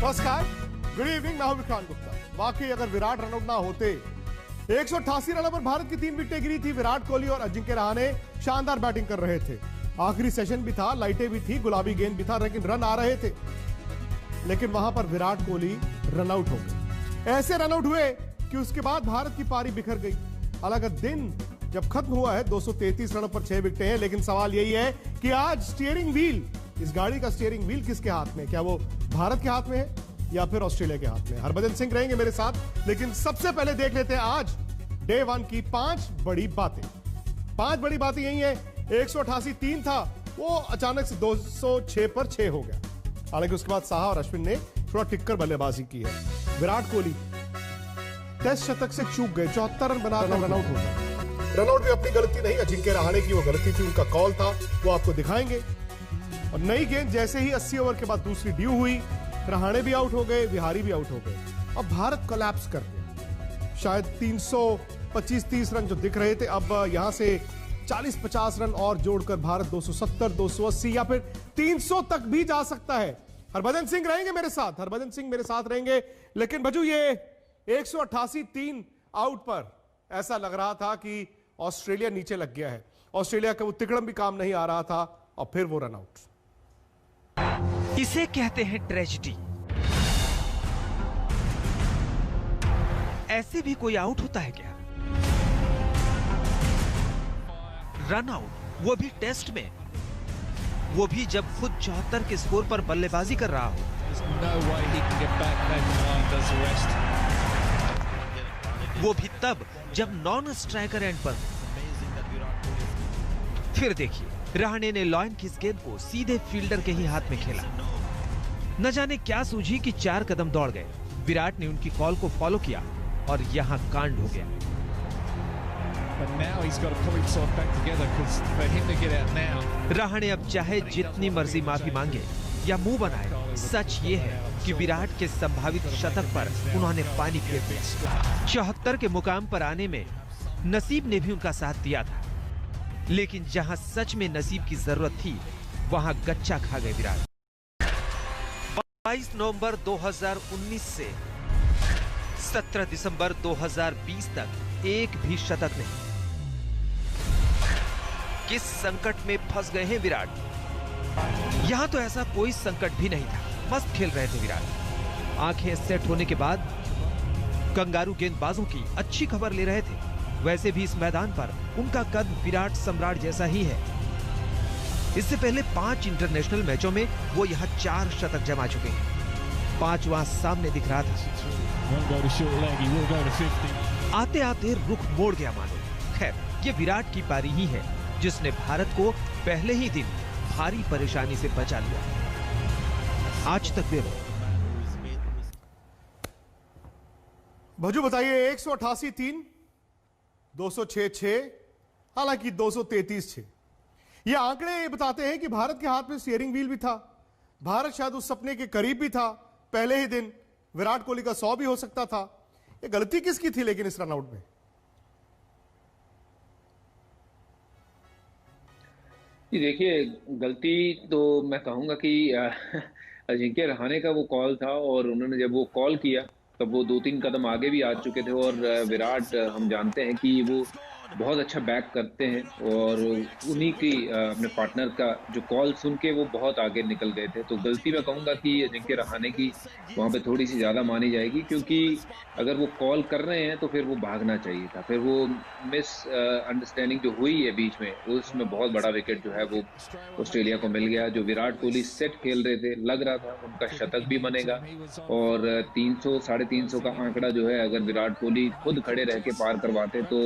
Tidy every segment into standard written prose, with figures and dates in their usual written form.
नमस्कार, good evening. मैं हूं विक्रांत गुप्ता। वाकई अगर विराट रन आउट ना होते, 188 रनों पर भारत की 3 विकेटें गिरी थी। विराट कोहली और अजिंक्य रहाणे शानदार बैटिंग कर रहे थे। आखिरी सेशन भी था, लाइटें भी थी, गुलाबी गेंद भी था, लेकिन रन आ रहे थे। लेकिन वहां पर विराट कोहली रन आउट हो गए। ऐसे रन आउट हुए कि उसके बाद भारत की पारी बिखर गई। हालांकि दिन जब खत्म हुआ है 233 रनों पर 6 विकेटें हैं, लेकिन सवाल यही है कि आज स्टीयरिंग व्हील, इस गाड़ी का स्टीयरिंग व्हील किसके हाथ में? क्या वो भारत के हाथ में है या फिर ऑस्ट्रेलिया के हाथ में? हरभजन सिंह रहेंगे मेरे साथ, लेकिन सबसे पहले देख लेते हैं आज डे 1 की 5 बड़ी बातें। 5 बड़ी बातें यही है। 188 3 था, वो अचानक से 206 पर 6 हो गया। हालांकि उसके बाद साहा और अश्विन ने थोड़ा टिक्कर बल्लेबाजी की है। विराट कोहली टेस्ट शतक से चूक गए, 74 रन बनाकर रन आउट हो गए। रन आउट भी अपनी गलती नहीं, अजिंक्य रहाणे की वो गलती थी, उनका कॉल था, वो आपको दिखाएंगे। और नई गेंद जैसे ही 80 ओवर के बाद दूसरी ड्यू हुई, रहाणे भी आउट हो गए, विहारी भी आउट हो गए। अब भारत कोलैप्स कर गया। शायद 325-30 रन जो दिख रहे थे, अब यहां से 40-50 रन और जोड़कर भारत 270, 280 या फिर 300 तक भी जा सकता है। हरभजन सिंह रहेंगे मेरे साथ, हरभजन सिंह मेरे साथ रहेंगे। लेकिन भजू, ये 188 3 आउट पर ऐसा लग रहा था कि ऑस्ट्रेलिया नीचे लग गया है। ऑस्ट्रेलिया का वो तिकड़म भी काम नहीं आ रहा था और फिर वो रन आउट। इसे कहते हैं ट्रेजेडी। ऐसे भी कोई आउट होता है क्या? रन आउट, वो भी टेस्ट में, वो भी जब खुद 74 के स्कोर पर बल्लेबाजी कर रहा हो। वो भी तब जब नॉन स्ट्राइकर एंड पर। फिर देखिए, रहाणे ने लॉयन की इस गेंद को सीधे फील्डर के ही हाथ में खेला। न जाने क्या सूझी कि 4 कदम दौड़ गए। विराट ने उनकी कॉल को फॉलो किया और यहां कांड हो गया। रहाणे अब चाहे जितनी मर्जी माफी मांगे या मुंह बनाए, सच ये है कि विराट के संभावित शतक पर उन्होंने पानी फेर दिया। 74 के मुकाम पर आने में नसीब ने भी उनका साथ दिया था, लेकिन जहां सच में नसीब की जरूरत थी, वहां गच्चा खा गए विराट। 22 नवंबर 2019 से 17 दिसंबर 2020 तक एक भी शतक नहीं। किस संकट में फंस गए हैं विराट? यहां तो ऐसा कोई संकट भी नहीं था, मस्त खेल रहे थे विराट। आंखें सेट होने के बाद कंगारू गेंदबाजों की अच्छी खबर ले रहे थे। वैसे भी इस मैदान पर उनका कद विराट सम्राट जैसा ही है। इससे पहले 5 इंटरनेशनल मैचों में वो यहाँ 4 शतक जमा चुके हैं। 5वां सामने दिख रहा था। आते आते रुख मोड़ गया मानो। खैर, ये विराट की पारी ही है जिसने भारत को पहले ही दिन भारी परेशानी से बचा लिया। आज तक वे भजू बताइए, 188 3, 206 6, हालांकि 233 6। ये आंकड़े बताते हैं कि भारत के हाथ में स्टीयरिंग व्हील भी था। भारत शायद उस सपने के करीब भी था। पहले ही दिन विराट कोहली का 100 भी हो सकता था। ये गलती किसकी थी लेकिन इस रनआउट में? देखिए, गलती तो मैं कहूंगा कि अजिंक्य रहाणे का वो कॉल था, और उन्होंने जब वो कॉल किया तब वो 2-3 कदम आगे भी आ चुके थे। और विराट, हम जानते हैं कि वो बहुत अच्छा बैक करते हैं, और उन्हीं की अपने पार्टनर का जो कॉल सुन के वो बहुत आगे निकल गए थे। तो गलती मैं कहूँगा कि अजिंक्य रहाणे की वहाँ पे थोड़ी सी ज़्यादा मानी जाएगी, क्योंकि अगर वो कॉल कर रहे हैं तो फिर वो भागना चाहिए था। फिर वो मिस अंडरस्टैंडिंग जो हुई है बीच में, उसमें बहुत बड़ा विकेट जो है वो ऑस्ट्रेलिया को मिल गया। जो विराट कोहली सेट खेल रहे थे, लग रहा था उनका शतक भी बनेगा, और 300 350 का आंकड़ा जो है, अगर विराट कोहली खुद खड़े रह के पार करवाते तो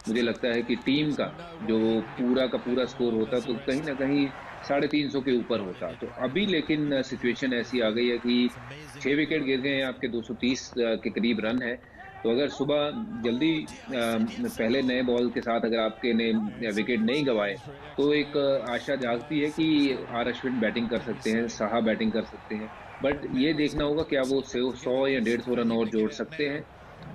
मुझे लगता है कि टीम का जो पूरा का पूरा स्कोर होता तो कहीं ना कहीं 350 के ऊपर होता। तो अभी लेकिन सिचुएशन ऐसी आ गई है कि 6 विकेट गिर गए हैं, आपके 230 के करीब रन है। तो अगर सुबह जल्दी पहले नए बॉल के साथ अगर आपके ने विकेट नहीं गंवाए, तो एक आशा जागती है कि आर अश्विन बैटिंग कर सकते हैं, साहा बैटिंग कर सकते हैं। बट ये देखना होगा क्या वो 100 या 150 रन और जोड़ सकते हैं।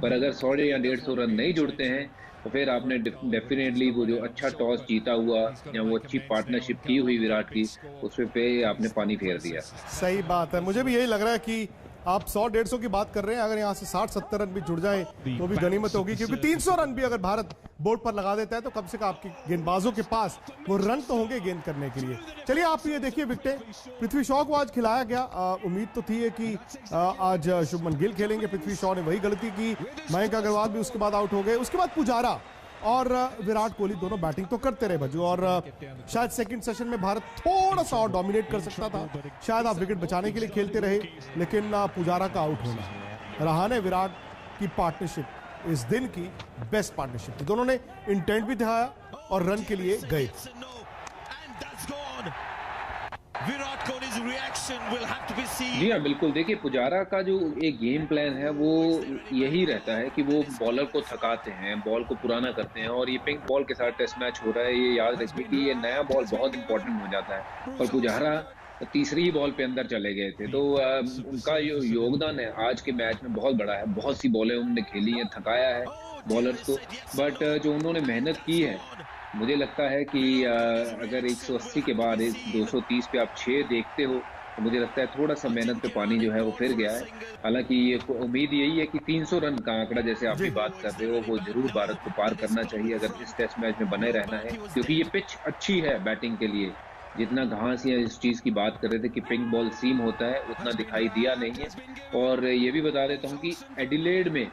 पर अगर 100 या 150 रन नहीं जुड़ते हैं तो फिर आपने डेफिनेटली वो जो अच्छा टॉस जीता हुआ या वो अच्छी पार्टनरशिप की हुई विराट की, उस पे आपने पानी फेर दिया। सही बात है, मुझे भी यही लग रहा है कि आप 100-150 की बात कर रहे हैं, अगर यहाँ से 60-70 रन भी जुड़ जाएं तो भी गनीमत होगी, क्योंकि 300 रन भी अगर भारत बोर्ड पर लगा देता है तो कम से कम आपके गेंदबाजों के पास वो रन तो होंगे गेंद करने के लिए। चलिए आप ये देखिए विकेटें पृथ्वी शॉ को आज खिलाया गया। उम्मीद तो थी कि आज शुभमन गिल खेलेंगे, पृथ्वी शॉ ने वही गलती की, मयंक अग्रवाल भी उसके बाद आउट हो गए। उसके बाद पुजारा और विराट कोहली दोनों बैटिंग तो करते रहे भज्जू, और शायद सेकंड सेशन में भारत थोड़ा सा और डोमिनेट कर सकता था, शायद आप विकेट बचाने के लिए खेलते रहे, लेकिन पुजारा का आउट होना, रहाणे विराट की पार्टनरशिप इस दिन की बेस्ट पार्टनरशिप थी। दोनों ने इंटेंट भी दिखाया और रन के लिए गए। Virat कोहली's reaction will have to be seen. जी हाँ, बिल्कुल। देखिए पुजारा का जो एक गेम प्लान है वो यही रहता है कि वो बॉलर को थकाते हैं, बॉल को पुराना करते हैं, और ये पिंक बॉल के साथ टेस्ट मैच हो रहा है, ये याद रखिए कि ये नया बॉल बहुत इंपॉर्टेंट हो जाता है, और पुजारा तीसरी ही बॉल पे अंदर चले गए थे, तो उनका जो योगदान है आज के मैच में बहुत बड़ा है। बहुत सी बॉलें उन्होंने खेली हैं, थकाया है बॉलर्स को, बट जो उन्होंने मेहनत की है, मुझे लगता है कि अगर 180 के बाद 230 पे आप 6 देखते हो तो मुझे लगता है थोड़ा सा मेहनत पे पानी जो है वो फिर गया है। हालांकि ये उम्मीद यही है कि 300 रन का आंकड़ा जैसे आप भी बात कर रहे हो वो जरूर भारत को पार करना चाहिए अगर इस टेस्ट मैच में बने रहना है, क्योंकि ये पिच अच्छी है बैटिंग के लिए। जितना घास या इस चीज़ की बात कर रहे थे कि पिंक बॉल सीम होता है, उतना दिखाई दिया नहीं है। और ये भी बता देता हूँ कि एडिलेड में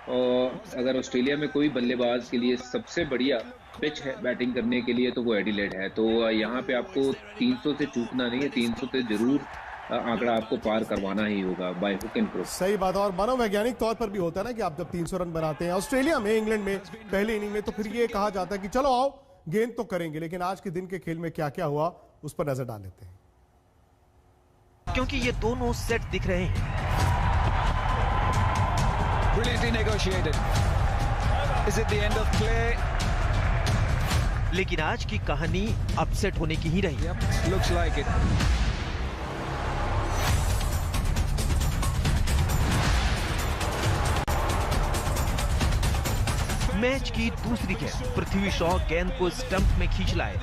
और अगर ऑस्ट्रेलिया में कोई बल्लेबाज के लिए सबसे बढ़िया पिच है बैटिंग करने के लिए तो वो एडिलेड है। तो यहाँ पे आपको 300 से चूकना नहीं है, 300 से जरूर आंकड़ा आपको पार करवाना ही होगा बाय हुक एंड क्रोक। सही बात है, और मनोवैज्ञानिक तौर पर भी होता है ना कि आप जब 300 रन बनाते हैं ऑस्ट्रेलिया में, इंग्लैंड में पहले इनिंग में, तो फिर ये कहा जाता है कि चलो आओ गेंद तो करेंगे। लेकिन आज के दिन के खेल में क्या क्या हुआ उस पर नजर डाल लेते हैं, क्योंकि ये दोनों सेट दिख रहे हैं। Brilliantly negotiated. Is it the end of play? लेकिन आज की कहानी अपसेट होने की ही रही। Yep, looks like it. Match की दूसरी गेंद पृथ्वी शॉ गेंद को स्टंप में खींच लाए,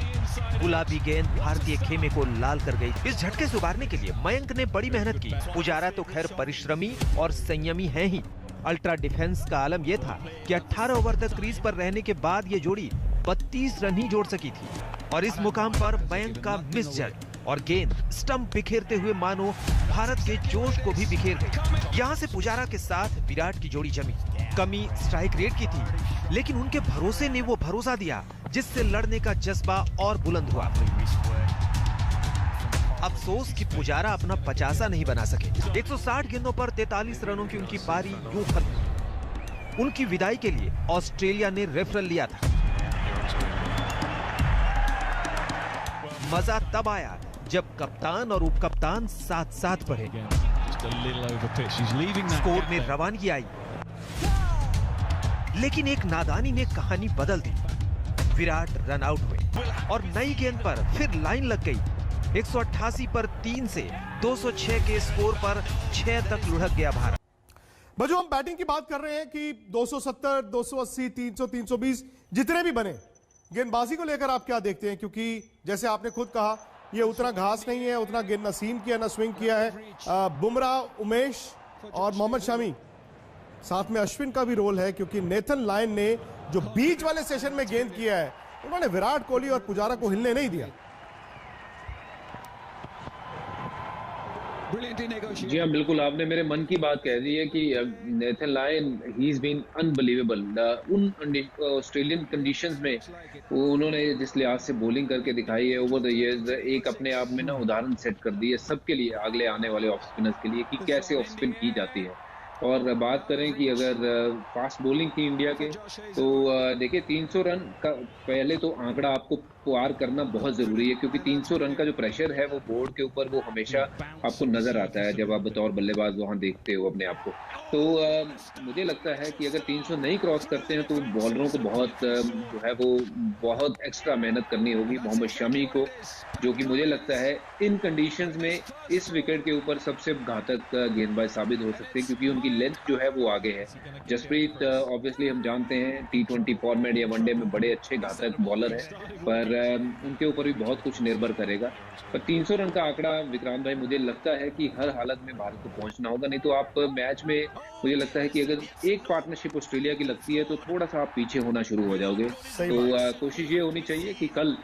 गुलाबी गेंद भारतीय खेमे को लाल कर गई। इस झटके से उबारने के लिए मयंक ने बड़ी मेहनत की। पुजारा तो खैर परिश्रमी और संयमी है ही। अल्ट्रा डिफेंस का आलम यह था कि 18 ओवर तक क्रीज पर रहने के बाद ये जोड़ी 32 रन ही जोड़ सकी थी, और इस मुकाम पर मयंक का मिस जज और गेंद स्टंप बिखेरते हुए मानो भारत के जोश को भी बिखेर गई। यहाँ से पुजारा के साथ विराट की जोड़ी जमी। कमी स्ट्राइक रेट की थी, लेकिन उनके भरोसे ने वो भरोसा दिया जिससे लड़ने का जज्बा और बुलंद हुआ। अफसोस कि पुजारा अपना 50 नहीं बना सके। 160 गेंदों पर 43 रनों की उनकी पारी यूं खत्म। उनकी विदाई के लिए ऑस्ट्रेलिया ने रेफरल लिया था। मजा तब आया जब कप्तान और उपकप्तान साथ साथ बढ़े। स्कोर में रवानगी आई, लेकिन एक नादानी ने कहानी बदल दी। विराट रन आउट हुए और नई गेंद पर फिर लाइन लग गई। 188 पर 3 से 206 के स्कोर पर 6 तक लुढ़क गया भारत। बजो हम बैटिंग की बात कर रहे हैं कि 270, 280, 300, 320 जितने भी बने, गेंदबाजी को लेकर आप क्या देखते हैं? क्योंकि जैसे आपने खुद कहा ये उतना घास नहीं है, उतना गेंद ना सीम किया ना स्विंग किया है। बुमराह, उमेश और मोहम्मद शमी, साथ में अश्विन का भी रोल है, क्योंकि नेथन लायन ने जो बीच वाले सेशन में गेंद किया है उन्होंने विराट कोहली और पुजारा को हिलने नहीं दिया। जी हाँ, बिल्कुल आपने मेरे मन की बात कह दी है कि Nathan Lyon he is been unbelievable. उन ऑस्ट्रेलियन कंडीशंस में उन्होंने जिस लिहाज से बॉलिंग करके दिखाई है ओवर द इयर्स, एक अपने आप में ना उदाहरण सेट कर दी है सबके लिए, अगले आने वाले ऑफ स्पिनर्स के लिए कि कैसे ऑफ स्पिन की जाती है। और बात करें कि अगर फास्ट बॉलिंग की इंडिया के, तो देखिए 300 रन का पहले तो आंकड़ा आपको पार करना बहुत ज़रूरी है, क्योंकि 300 रन का जो प्रेशर है वो बोर्ड के ऊपर वो हमेशा आपको नज़र आता है जब आप बतौर बल्लेबाज वहाँ देखते हो अपने आप को। तो मुझे लगता है कि अगर 300 नहीं क्रॉस करते हैं तो बॉलरों को बहुत जो है वो बहुत एक्स्ट्रा मेहनत करनी होगी। मोहम्मद शमी को, जो कि मुझे लगता है इन कंडीशंस में इस विकेट के ऊपर सबसे घातक गेंदबाज साबित हो सकते हैं, क्योंकि उनकी लेंथ जो है वो आगे है। जसप्रीत ऑब्वियसली हम जानते हैं T20 फॉर्मेट या वनडे में बड़े अच्छे घातक बॉलर है, पर उनके ऊपर भी बहुत कुछ निर्भर करेगा। पर 300 रन का आंकड़ा विक्रांत भाई, मुझे लगता है कि हर हालत में भारत को पहुंचना होगा, नहीं तो आप मैच में, मुझे लगता है कि अगर एक पार्टनरशिप ऑस्ट्रेलिया की लगती है तो थोड़ा सा आप पीछे होना शुरू हो जाओगे। तो कोशिश ये होनी चाहिए कि कल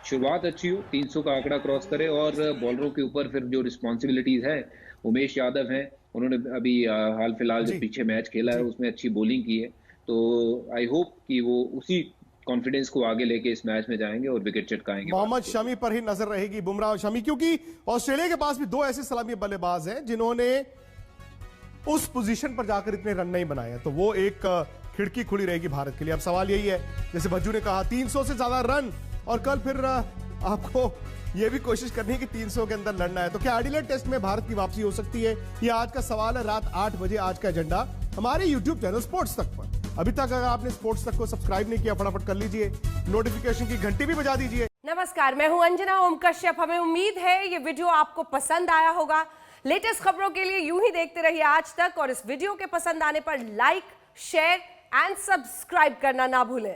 शुरुआत अच्छी हो, 300 का आंकड़ा क्रॉस करे, और बॉलरों के ऊपर फिर जो रिस्पॉन्सिबिलिटीज है, उमेश यादव हैं, उन्होंने अभी हाल फिलहाल जो पीछे मैच खेला है उसमें अच्छी बॉलिंग की है, तो आई होप कि वो उसी कॉन्फिडेंस को आगे लेके इस मैच में जाएंगे और विकेट चटकाएंगे। मोहम्मद शमी पर ही नजर रहेगी, बुमराह और शमी, क्योंकि ऑस्ट्रेलिया के पास भी दो ऐसे सलामी बल्लेबाज हैं जिन्होंने उस पोजीशन पर जाकर इतने रन नहीं बनाए हैं, तो वो एक खिड़की खुली रहेगी भारत के लिए। अब सवाल यही है, जैसे भज्जू ने कहा 300 से ज्यादा रन, और कल फिर आपको ये भी कोशिश करनी है कि 300 के अंदर लड़ना है। तो क्या एडिलेड टेस्ट में भारत की वापसी हो सकती है? ये आज का सवाल है। रात 8 बजे आज का एजेंडा हमारे YouTube चैनल स्पोर्ट्स तक पर। अभी तक अगर आपने स्पोर्ट्स तक को सब्सक्राइब नहीं किया, फटाफट कर लीजिए, नोटिफिकेशन की घंटी भी बजा दीजिए। नमस्कार, मैं हूं अंजना ओम कश्यप। हमें उम्मीद है ये वीडियो आपको पसंद आया होगा। लेटेस्ट खबरों के लिए यूं ही देखते रहिए आज तक, और इस वीडियो के पसंद आने पर लाइक, शेयर एंड सब्सक्राइब करना ना भूलें।